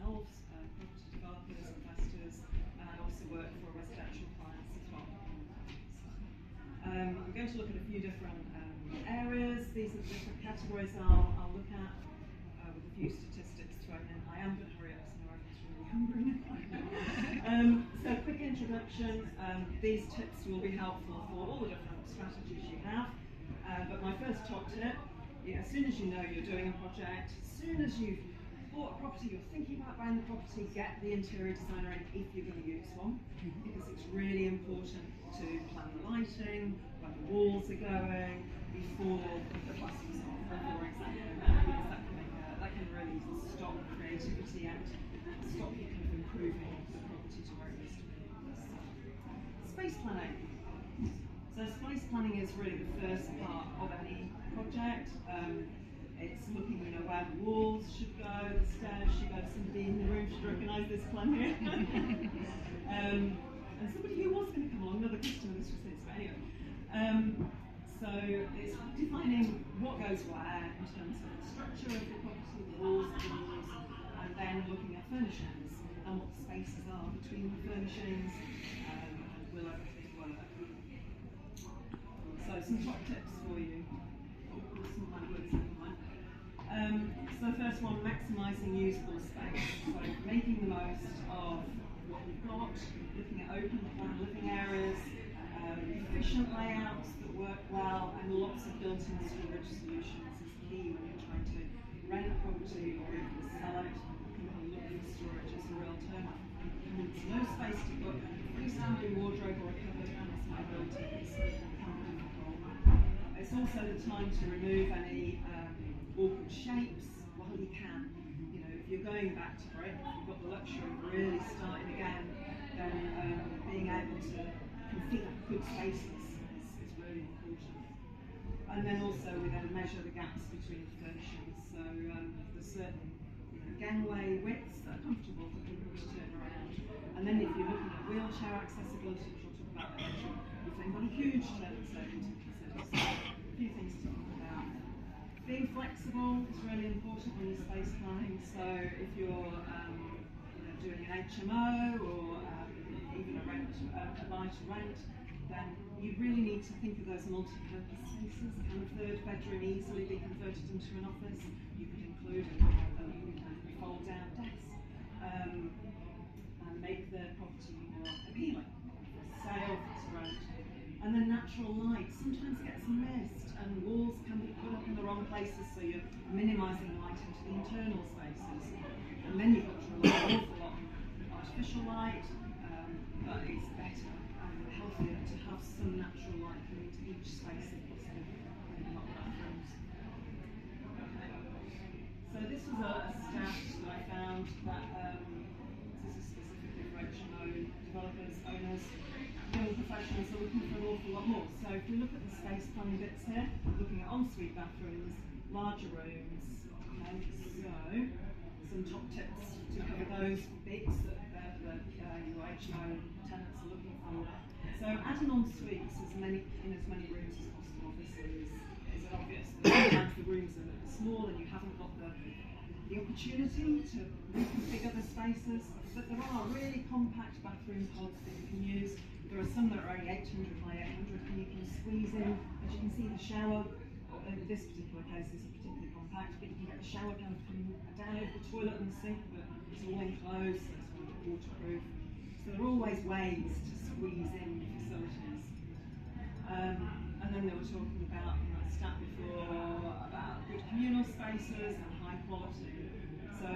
ourselves, property developers, investors, and I also work for residential clients as well. I'm going to look at a few different areas. These are the different categories I'll look at with a few statistics thrown in. I am going to hurry up, so now everyone's really hungry now. So quick introduction. These tips will be helpful for all the different strategies you have. But my first top tip, as soon as you know you're doing a project, as soon as you've bought a property, you're thinking about buying the property, get the interior designer in if you're going to use one, because it's really important to plan the lighting, where the walls are going, before the plaster's on, for example, because that can really stop creativity and stop you kind of improving the property to where it needs to be. Space planning. So space planning is really the first part of any project. It's looking, where the walls should go, the stairs should go. Somebody in the room should recognise this plan here. And somebody who was going to come along, another customer, this was this, but anyway. So it's defining what goes where in terms of the structure of the property, the walls, the walls, and then looking at furnishings and what the spaces are between the furnishings, and will everything work. So some top tips for you. Some kind of words in mind. So the first one, maximising usable space. So making the most of what you've got, looking at open plan living areas, efficient layouts that work well, and lots of built-in storage solutions is key when you're trying to rent a property or even sell it. People look for storage as a real turn. There's no space to put a freestanding wardrobe or a cupboard and some built-ins. It's also the time to remove any awkward shapes while you can. If you're going back to brick, if you've got the luxury of really starting again, then being able to configure good spaces is really important. And then also we're going to measure the gaps between the furnishings. So there's certain gangway widths that are comfortable for people to turn around. And then if you're looking at wheelchair accessibility, which we'll talk about later, you've then got a huge turn circle to consider. So a few things to think about. Being flexible is really important when you're space planning. So if you're doing an HMO or even a buy to rent, then you really need to think of those multi-purpose spaces. Can a third bedroom easily be converted into an office? You could include a fold-down desk and make the property more appealing for sale, for rent. And then natural light sometimes gets missed, and walls can be put up in the wrong places, so you're minimising light into the internal spaces. And then you've got to rely an awful lot on artificial light, but it's better and healthier to have some natural light coming into each space if possible, maybe not bathrooms. Okay. So this was a stat that I found that this is specifically for HMO developers, owners. Young professionals are looking for an awful lot more. So if we look at the space planning bits here, looking at ensuite bathrooms, larger rooms, okay, so some top tips to cover those bits that your HMO tenants are looking for. So adding en-suites in as many rooms as possible, obviously, is obvious. Sometimes the rooms are small and you haven't got the opportunity to reconfigure the spaces, but there are really compact bathroom pods that you can use. There are some that are only 800 by 800 and you can squeeze in, as you can see, the shower, in this particular case this is particularly compact, but you can get the shower kind of coming down over the toilet and the sink, but it's all enclosed, so it's waterproof. So there are always ways to squeeze in facilities. And then they were talking about, that stat before, about good communal spaces and high quality. So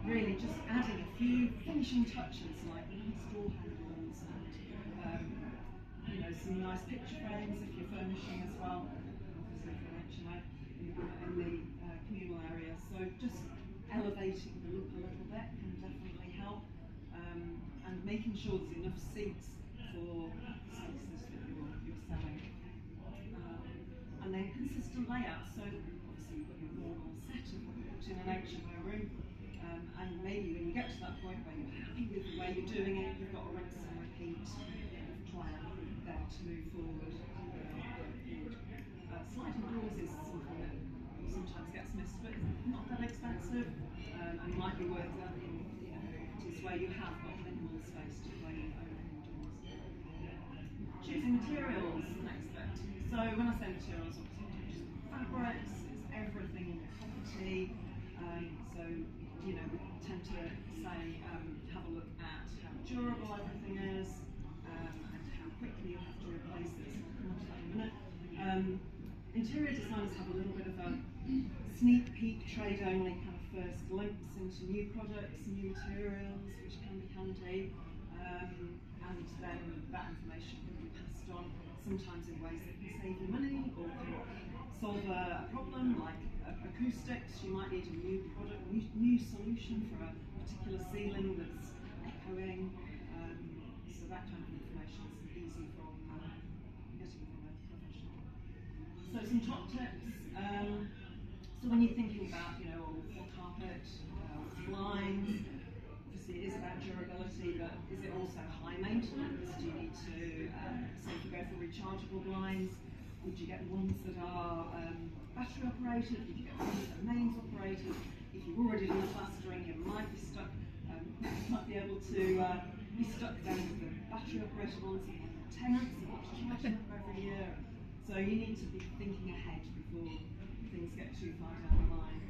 really just adding a few finishing touches like nice door handles and some nice picture frames if you're furnishing as well, obviously for HMO in the communal area. So just elevating the look a little bit can definitely help, and making sure there's enough seats for the spaces that you're selling. And then consistent layouts. So obviously you've got your normal set of what you put in an HMO room, and maybe when you get to that point where you're happy with the way you're doing it, you've got a rinse and repeat plan then to move forward. Sliding doors is something that sometimes gets missed, but it's not that expensive, and might be worth rooms where you have got minimal space to play open indoors. Choosing materials, next bit. So when I say materials, obviously just fabrics, it's everything in your property. So, you know, we tend to say, have a look at how durable everything is, and how quickly you have to replace it. So I'll come on to that in a minute. Interior designers have a little bit of a sneak peek, trade only kind of first glimpse into new products, new materials, which can be handy, and then that information can be passed on, sometimes in ways that can save you money or can solve a problem like acoustics. You might need a new product, new solution for a particular ceiling that's echoing, so that kind of information is easy from getting from a professional. So some top tips. So when you're thinking about, you know, what carpet, blinds, obviously it is about durability, but is it also high maintenance? Do you need to, say if you go for rechargeable blinds, would you get ones that are battery operated? Would you get ones that are mains operated? If you've already done the plastering, you might be stuck, might be able to be stuck then with the battery operated ones. You have tenants that have to charge them every year. So you need to be thinking ahead before things get too far down the line.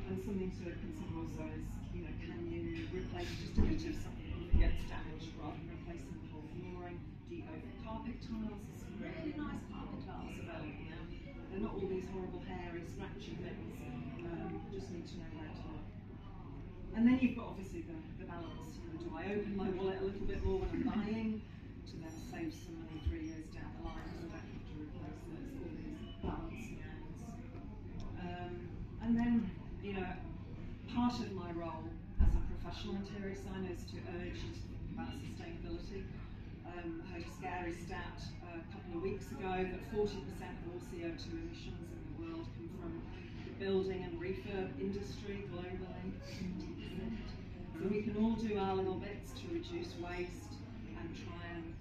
And something to consider also is, you know, can you replace just a bit of something if it gets damaged rather than replacing the whole flooring? Do you go for carpet tiles? There's some really nice carpet tiles available now. They're not all these horrible hairy, scratchy things. Just need to know where to look. And then you've got obviously the balance. You know, do I open my wallet a little bit more when I'm buying to then save some money 3 years down the line so I don't have to replace it? It's all these balancing acts. And then, you know, part of my role as a professional interior designer is to urge you to think about sustainability. I heard a scary stat a couple of weeks ago that 40% of all CO2 emissions in the world come from the building and refurb industry globally. 40%. So we can all do our little bits to reduce waste and try and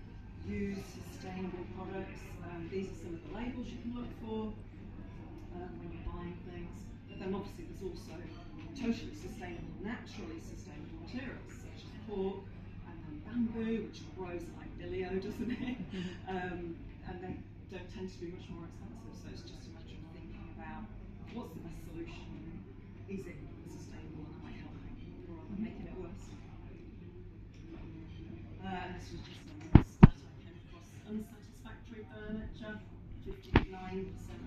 use sustainable products. These are some of the labels you can look for when you're buying things. But then obviously there's also totally sustainable, naturally sustainable materials such as cork and then bamboo, which grows like billio, doesn't it? And they don't tend to be much more expensive. So it's just a matter of thinking about what's the best solution. Is it sustainable and am I helping or am I making it worse? And this was just a stat I came across. Unsatisfactory furniture, 59%